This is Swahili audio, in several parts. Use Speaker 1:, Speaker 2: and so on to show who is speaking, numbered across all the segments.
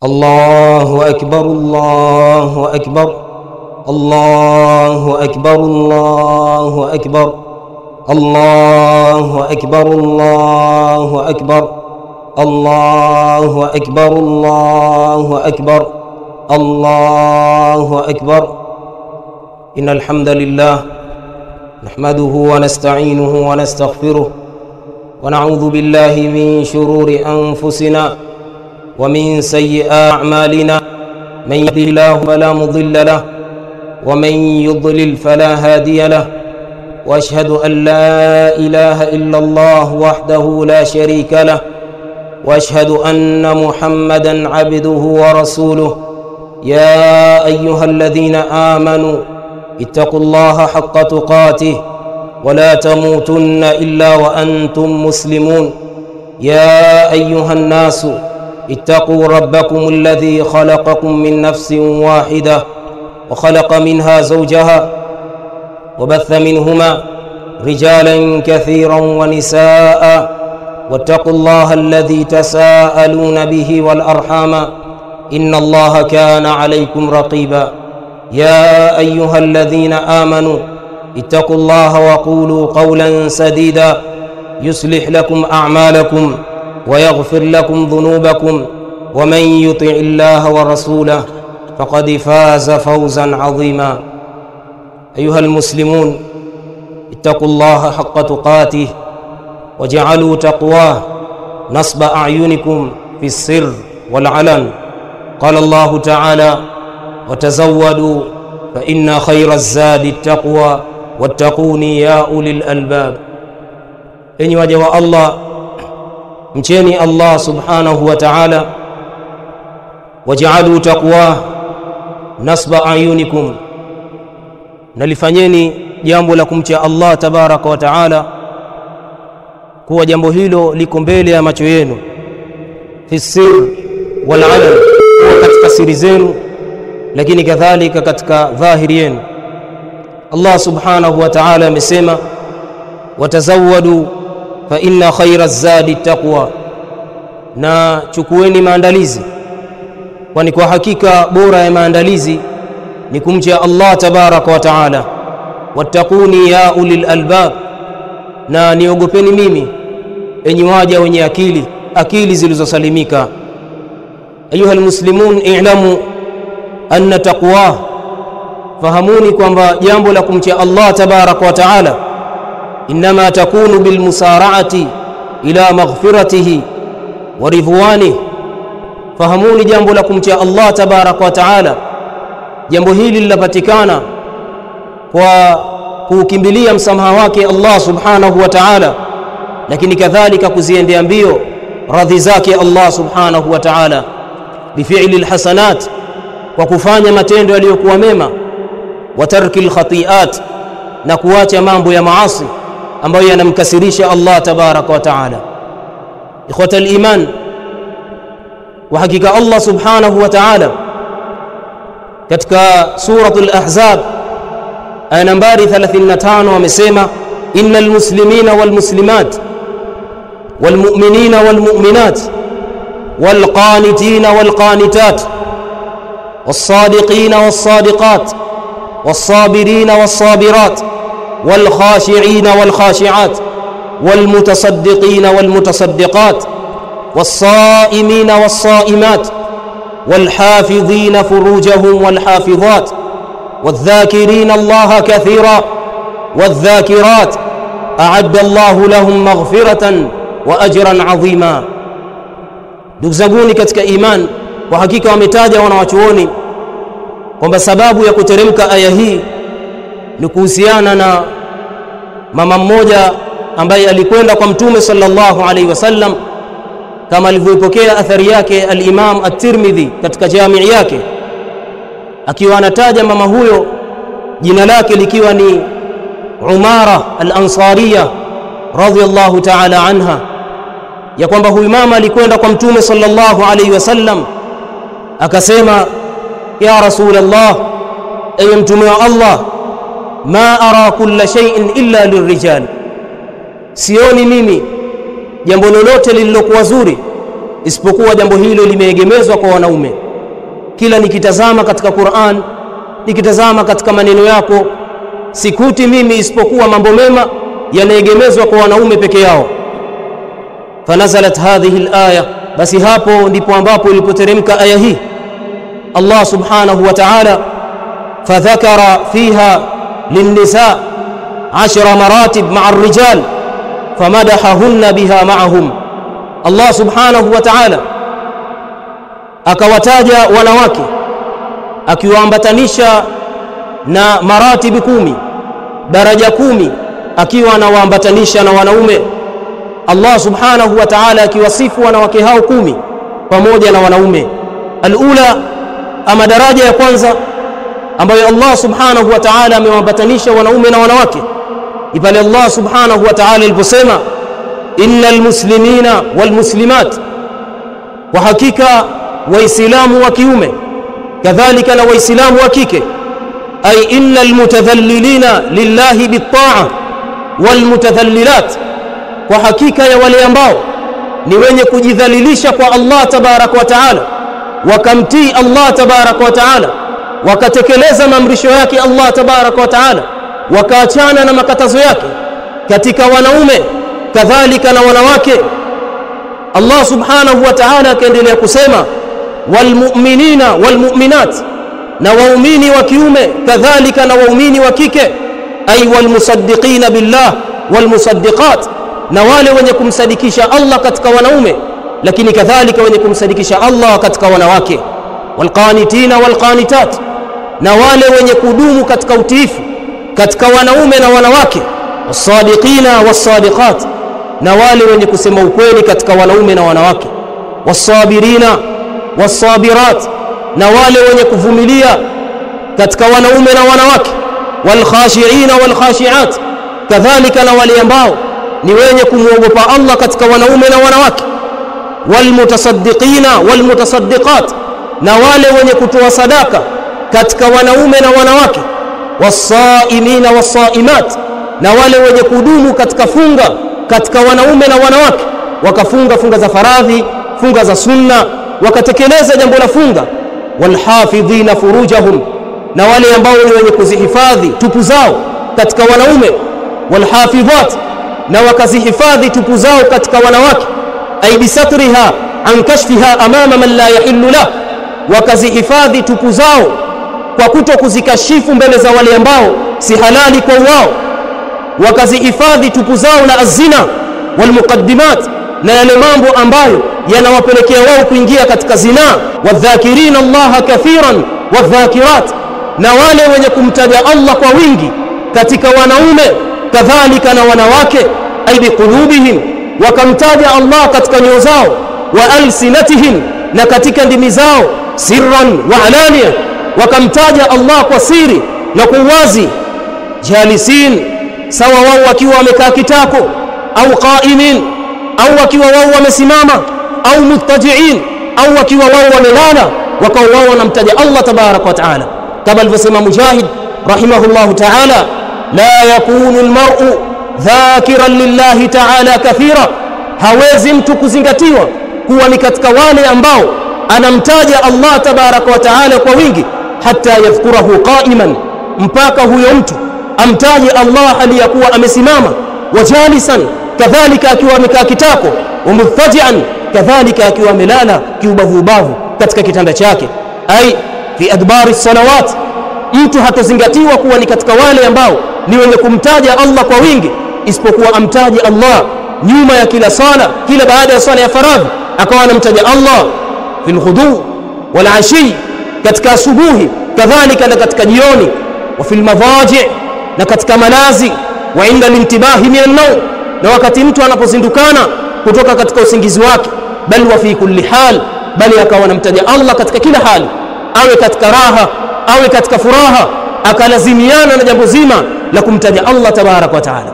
Speaker 1: الله أكبر الله أكبر الله أكبر الله أكبر الله أكبر الله أكبر الله أكبر الله أكبر الله أكبر. إن الحمد لله نحمده ونستعينه ونستغفره ونعوذ بالله من شرور أنفسنا ومن سيئات أعمالنا. من يهده الله فلا مضل له ومن يضلل فلا هادي له. وأشهد أن لا إله إلا الله وحده لا شريك له وأشهد أن محمدًا عبده ورسوله. يا أيها الذين آمنوا اتقوا الله حق تقاته ولا تموتن إلا وأنتم مسلمون. يا أيها الناس اتقوا ربكم الذي خلقكم من نفس واحدة وخلق منها زوجها وبث منهما رجالا كثيرا ونساء. واتقوا الله الذي تساءلون به والأرحام إن الله كان عليكم رقيبا. يا أيها الذين آمنوا اتقوا الله وقولوا قولا سديدا يصلح لكم أعمالكم ويغفر لكم ذنوبكم ومن يطع الله ورسوله فقد فاز فوزا عظيما. أيها المسلمون اتقوا الله حق تقاته وجعلوا تقواه نصب أعينكم في السر والعلن. قال الله تعالى: وتزودوا فإن خير الزاد التقوى واتقوني يا أولي الألباب. إني وجه الله mcheni Allah subhanahu wa ta'ala, waj'alu taqwa nasba ayunikum, nalifanyeni jambo la kumcha Allah tabaraka wa ta'ala kuwa jambo hilo liko mbele ya macho yenu, fi sir wal alan, katika siri zenu lakini kadhalika katika dhahiri yenu. Allah subhanahu wa ta'ala amesema, watazawwadu fa inna khayra zadi taqwa, na chukueni maandalizi, kwani kwa hakika bora ya maandalizi ni kumcha Allah tabaraka wa taala. Wattaquni ya ulil albab, na niogopeni mimi enyi waja wenye akili zilizosalimika. Ayuha almuslimun, i'lamu anna taqwa, fahamuni kwamba jambo la kumcha Allah tabaraka wa taala إنما تكون بالمسارعة إلى مغفرته ورضوانه. fahamuni jambo la kumcha Allah tabaraka wa taala, jambo hili linapatikana kwa kukimbilia msamaha wake Allah subhanahu wa taala, lakini kadhalika kuziendea mbio radhi zake Allah subhanahu wa taala, bifi'li alhasanat, kwa kufanya matendo yaliyokuwa mema, wa tarki alkhati'at, na kuacha mambo ya maasi ambayo yanamkasirisha Allah tabaraka wa taala. Ikhwata al-iman, wa hakika Allah subhanahu wa taala katika suratul ahzab aya nambari 35 amesema, innal muslimina wal muslimat wal mu'minina wal mu'minat wal qanitina wal qanitat was sadiqina was sadiqat was sabirina was sabirat والخاشعين والخاشعات والمتصدقين والمتصدقات والصائمين والصائمات والحافظين فروجهم والحافظات والذاكرين الله كثيرا والذاكرات أعد الله لهم مغفرة وأجرا عظيما. Ndugu katika iman, kwa hakika wametaja wanawachuoni kwamba sababu ya kuteremka aya hii ni kuhusiana na mama mmoja ambaye alikwenda kwa Mtume sallallahu alaihi wasallam, kama alivyopokea athari yake al-Imam at-Tirmidhi katika jamii yake, akiwa anataja mama huyo jina lake likiwa ni Umara al-Ansariya radhiyallahu ta'ala anha, ya kwamba huyu mama alikwenda kwa Mtume sallallahu alaihi wasallam akasema, ya Rasulullah, ewe Mtume wa Allah, ma ara kulla shay'in illa lirrijal, sioni mimi jambo lolote lililokuwa zuri isipokuwa jambo hilo limeegemezwa kwa wanaume. Kila nikitazama katika Qur'an, nikitazama katika maneno yako, sikuti mimi isipokuwa mambo mema yanaegemezwa kwa wanaume peke yao. Fanazalat hadhihi alaya, basi hapo ndipo ambapo ilipoteremka aya hii. Allah subhanahu wa ta'ala fadhakara fiha linnisa 10 maratib ma'a ar-rijal famadahahunna biha ma'ahum. Allah subhanahu wa ta'ala akawataja wanawake akiwaambatanisha na maratibi 10, daraja 10, akiwa anawaambatanisha na wanaume. Allah subhanahu wa ta'ala akiwasifu wanawake hao 10 pamoja na wanaume. Alula, ama daraja ya kwanza ambayo Allah subhanahu wa ta'ala amewaambatanisha wanaume na wanawake, ibali Allah subhanahu wa ta'ala aliposema innal muslimina wal muslimat, wa hakika waislamu wa kiume kadhalika na waislamu wa kike, ay innal mutadhallilina lillahi bitta'a wal mutadhallilat, kwa hakika ya wale ambao ni wenye kujidhalilisha kwa Allah tabaraka wa taala, wakamtii Allah tabaraka wa taala, wakatekeleza maamrisho yake Allah tabaraka wa taala, wakaachana na makatazo yake katika wanaume kadhalika na wanawake. Allah subhanahu wa ta'ala akaendelea kusema walmu'minina walmu'minat, na waumini wa kiume kadhalika na waumini wa kike, ay walmusaddiqina billah walmusaddiqat, na wale wenye kumsadikisha Allah katika wanaume lakini kadhalika wenye kumsadikisha Allah katika wanawake. Walqanitina walqanitat, na wale wenye kudumu katika utiifu katika wanaume na wanawake. Wasadiqina wasadiqat, na wale wenye kusema ukweli katika wanaume na wanawake. Wasabirina wasabirat, na wale wenye kuvumilia katika wanaume na wanawake. Walkhashiina walkhashiat, kadhalika na wale ambao ni wenye kumwogopa Allah katika wanaume na wanawake. Walmutasaddiqina walmutasaddiqat, na wale wenye kutoa sadaka katika wanaume na wanawake. Wasaimina wasaimat, na wale wenye kudumu katika funga katika wanaume na wanawake, wakafunga funga za faradhi, funga za sunna, wakatekeleza jambo la funga. Walhafidhina furujahum, na wale ambao ni wenye kuzihifadhi tupu zao katika wanaume. Walhafidhat, na wakazihifadhi tupu zao katika wanawake, ay bisatriha an kashfiha amama man la yahillu lah, wakazihifadhi tupu zao kwa kuto kuzikashifu mbele za wale ambao si halali kwa wao, wakazihifadhi tupu zao na azina walmuqaddimat, na yale mambo ambayo yanawapelekea wao kuingia katika zina. Wadhakirina Allah kathiran wadhakirat, na wale wenye kumtaja Allah kwa wingi katika wanaume kadhalika na wanawake, ay biqulubihim, wakamtaja Allah katika nyoyo zao. Wa alsinatihim, na katika ndimi zao. Sirran wa alaniya, wakamtaja Allah kwa siri na kwa wazi. Jalisin, sawa wao wakiwa wamekaa kitako, au qaimin, au wakiwa wao wamesimama, au muttajiin, au wakiwa wao wamelala, wakawa wao wanamtaja Allah tabaraka wa taala, kama alivyosema Mujahid rahimahullahu taala, la yakunu almar'u dhakiran lillahi taala kathira, hawezi mtu kuzingatiwa kuwa ni katika wale ambao anamtaja Allah tabaraka wa taala kwa wingi, hatta yadhkurahu qa'iman, mpaka huyo mtu amtaje Allah aliyakuwa amesimama, wajalisan, kadhalika akiwa amekaa kitako, umuftajian, kadhalika akiwa amelala kiubavu ubavu katika kitanda chake. Ai fi adbari salawat, mtu hatazingatiwa kuwa ni katika wale ambao ni wenye kumtaja Allah kwa wingi, isipokuwa amtaje Allah nyuma ya kila sala, kila baada ya sala ya faradhi akawa anamtaja Allah fil ghudu wal ashi, katika asubuhi kadhalika na katika jioni. Wa fil madaji, na katika malazi. Wa inda lintibahi min an-nawm, na wakati mtu anapozindukana kutoka katika usingizi wake. Bal wa fi kulli hal, bali akawa anamtaja Allah katika kila hali, awe katika raha awe katika furaha, akalazimiana na jambo zima la kumtaja Allah tabaraka wa taala.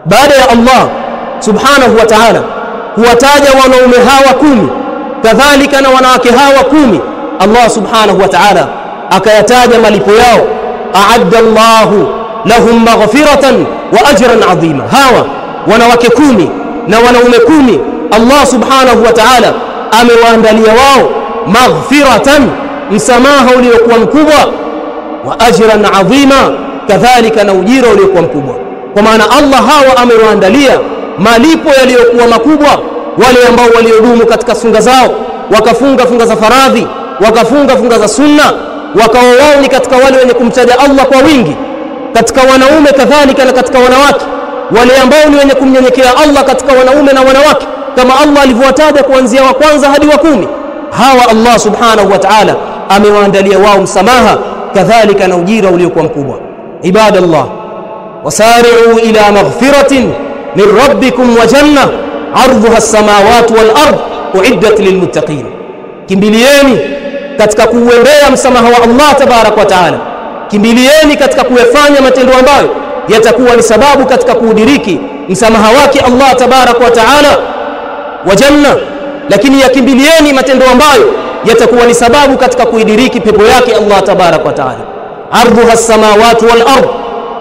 Speaker 1: Baada ya Allah subhanahu wa ta'ala kuwataja wanaume hawa 10 kadhalika na wanawake hawa 10, Allah subhanahu wa ta'ala akayataja malipo yao. A'adda Allahu lahum maghfiratan wa ajran 'azima. Hawa wanawake 10 na wanaume 10, Allah subhanahu wa ta'ala amewaandalia wao maghfiratan, msamaha uliokuwa mkubwa, wa ajran adhima, kadhalika na ujira uliokuwa mkubwa. Kwa maana Allah hawa amewaandalia malipo yaliyokuwa makubwa wale ambao waliodumu katika funga zao, wakafunga funga za faradhi, wakafunga funga za sunna, wakawa wao ni katika wale wenye kumtaja Allah kwa wingi, katika wanaume kadhalika na katika wanawake, wale ambao ni wenye kumnyenyekea Allah katika wanaume na wanawake, kama Allah alivyowataja kuanzia wa kwanza hadi wa 10. Hawa Allah subhanahu wa ta'ala amewaandalia wao msamaha, kadhalika na ujira uliokuwa mkubwa. Ibadallah, wasari'u ila maghfiratin min rabbikum wa janna ardhuha as-samawati wal ard uiddat lilmuttaqin. Kimbilieni katika kuuendea msamaha wa Allah tabarak wa taala, kimbilieni katika kuyafanya matendo ambayo yatakuwa ni sababu katika kuudiriki msamaha wake Allah tabarak wa taala wa janna, lakini yakimbilieni matendo ambayo yatakuwa ni sababu katika kuidiriki pepo yake Allah tabarak wa taala. Ardhuha as-samawati wal ard,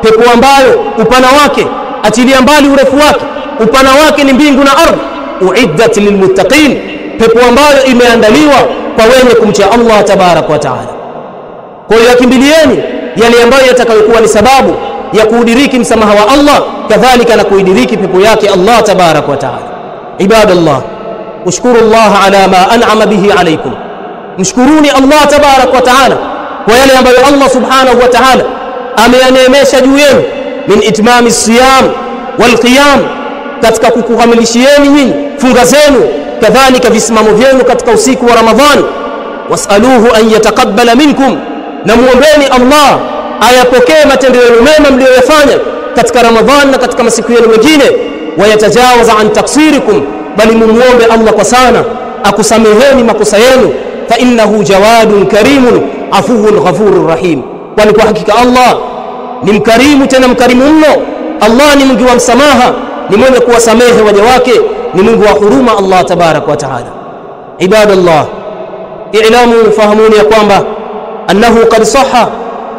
Speaker 1: pepo ambayo upana wake, achilia mbali urefu wake, upana wake ni mbingu na ardhi. Uiddat lilmuttaqin, pepo ambayo imeandaliwa kwa wenye kumcha Allah tabarak wa taala. Kwa hiyo yakimbilieni yale ambayo yatakayokuwa ni sababu ya kuudiriki msamaha wa Allah, kadhalika na kuidiriki pepo yake Allah tabarak wa taala. Ibadallah, ushkuru Allah ala ma an'ama bihi alaykum, mshkuruni Allah tabarak wa taala kwa yale ambayo Allah subhanahu wa taala ameyaneemesha juu yenu, min itmami siyam wal qiyam, katika kukukamilishieni nyinyi funga zenu, kadhalika visimamo vyenu katika usiku wa Ramadhani. Wasaluhu an yataqabbala minkum, na muombeni Allah ayapokee matendo yenu mema mliyoyafanya katika Ramadhani na katika masiku yenu mengine. Wayatajawaza an taksirikum, bali mumuombe Allah kwa sana akusameheni makosa yenu. Fa innahu jawadun karimun afuwun ghafurur rahim, kwani kwa hakika Allah ni mkarimu, tena mkarimu mno. Allah ni mwingi wa msamaha, ni mwenye kuwasamehe waja wake, ni Mungu wa huruma Allah tabarak wa taala. Ibadallah, i'lamu, fahamuni ya kwamba annahu qad sahha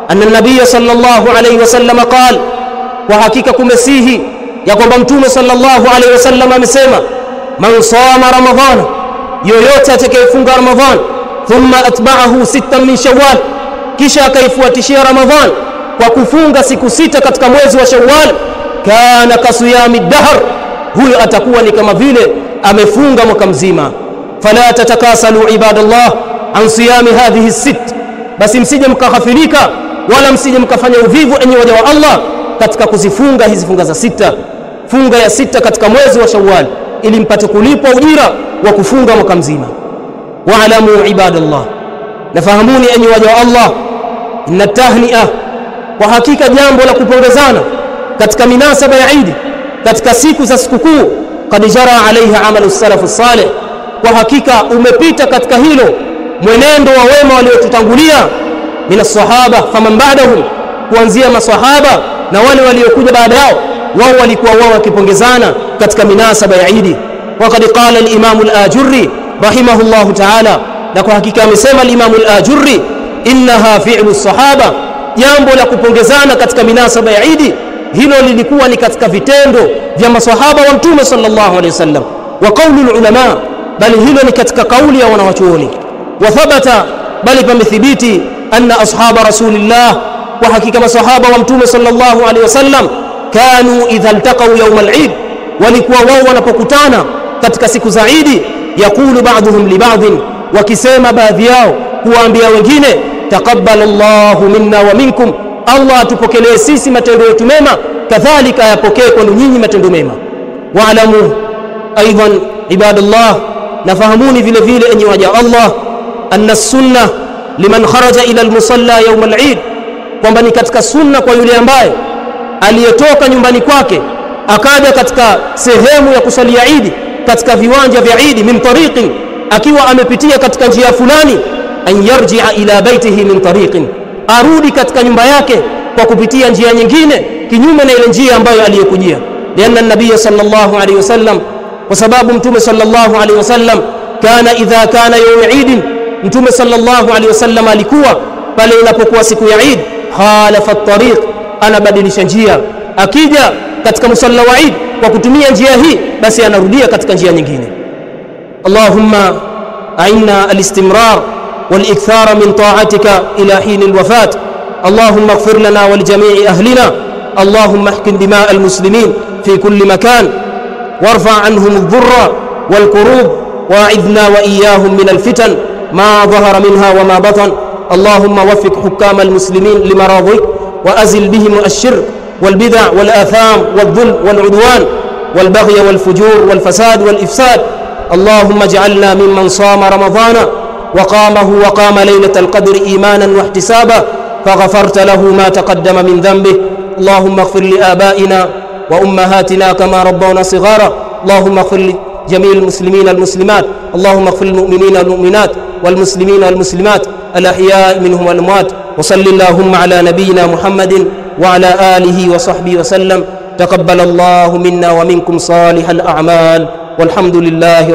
Speaker 1: anna an-nabiy sallallahu alayhi wasallam qala, kwa hakika kumesihi ya kwamba mtume sallallahu alayhi wasallam amesema, man sama ramadhana, yoyote atakayefunga Ramadhan, thumma atba'ahu 6 min Shawwal, kisha akaifuatishia Ramadhan kwa kufunga siku 6 katika mwezi wa Shawwal, kana kasiyami dahr, huyo atakuwa ni kama vile amefunga mwaka mzima. Fala tatakasalu ibadallah an siyami hadhihi 6, basi msije mkaghafilika wala msije mkafanya uvivu enyi waja wa Allah katika kuzifunga hizi funga za 6, funga ya 6 katika mwezi wa Shawwal, ili mpate kulipwa ujira wa kufunga mwaka mzima. Wa'lamu ibadallah, nafahamuni enyi waja wa Allah, inna tahni'a, kwa hakika jambo la kupongezana katika minasaba ya Eid, katika siku za sikukuu, qad jara alaiha amalu salafu salih, kwa hakika umepita katika hilo mwenendo wa wema waliotutangulia, min sahaba faman ba'dahum, kuanzia masahaba na wale waliokuja baada yao, wao walikuwa wao wakipongezana katika minasaba ya Eid. Waqad qala al-Imam al-Ajurri rahimahullahu ta'ala, na kwa hakika amesema al-Imam al-Ajurri, innaha fi'lu sahaba, jambo la kupongezana katika minasaba ya Eid, hilo lilikuwa ni katika vitendo vya maswahaba wa mtume sallallahu alayhi wasallam. Wa qaulul ulama, bali hilo ni katika kauli ya wanawachuoni. Wa thabata, bali pamethibiti, anna ashaba rasulillah, kwa hakika maswahaba wa mtume sallallahu alayhi wasallam, kanu idha iltaqaw yawm al-Eid, walikuwa wao wanapokutana katika siku za Eid, yakulu ba'dhum li ba'dhin, wakisema baadhi yao kuwaambia wengine, taqabbalallahu minna wa minkum, Allah atupokelee sisi matendo yetu mema, kadhalika yapokee kwenu nyinyi matendo mema. Wa'lamu aidan ibadallah, nafahamuni vile vile enyi waja Allah, anna sunnah liman kharaja ila al-musalla yawm al-Eid, kwamba ni katika sunna kwa yule ambaye aliyetoka nyumbani kwake akaja katika sehemu ya kusalia Eid, katika viwanja vya Eid, min tariqin, akiwa amepitia katika njia fulani, an yarji'a ila baitihi min tariqin, arudi katika nyumba yake kwa kupitia njia nyingine kinyume na ile njia ambayo aliyokujia. Lianna an-nabiy sallallahu alayhi wasallam, kwa sababu mtume sallallahu alayhi wasallam, kana idha kana yawm Eid, mtume sallallahu alayhi wasallam alikuwa pale inapokuwa siku ya Eid, khalafa at-tariq, anabadilisha njia, akija katika musalla wa Eid kwa kutumia njia hii, basi anarudia katika njia nyingine. Allahumma أعنا الاستمرار والإكثار من طاعتك إلى حين الوفاة. اللهم اغفر لنا ولجميع أهلنا. اللهم احقن دماء المسلمين في كل مكان، وارفع عنهم الضر والكروب، واعذنا وإياهم من الفتن ما ظهر منها وما بطن. اللهم وفق حكام المسلمين لمراضيك، وأزل بهم الشرك والبدع والآثام والظلم والعدوان والبغي والفجور والفساد والإفساد. اللهم اجعلنا ممن صام رمضان وقامه وقام ليلة القدر إيمانا واحتسابا فغفرت له ما تقدم من ذنبه. اللهم اغفر لآبائنا وأمهاتنا كما ربونا صغارا. اللهم اغفر لجميع المسلمين المسلمات. اللهم اغفر للمؤمنين والمؤمنات والمسلمين والمسلمات الأحياء منهم والأموات. وصل اللهم على نبينا محمد وعلى آله وصحبه وسلم. تقبل الله منا ومنكم صالح الأعمال، والحمد لله.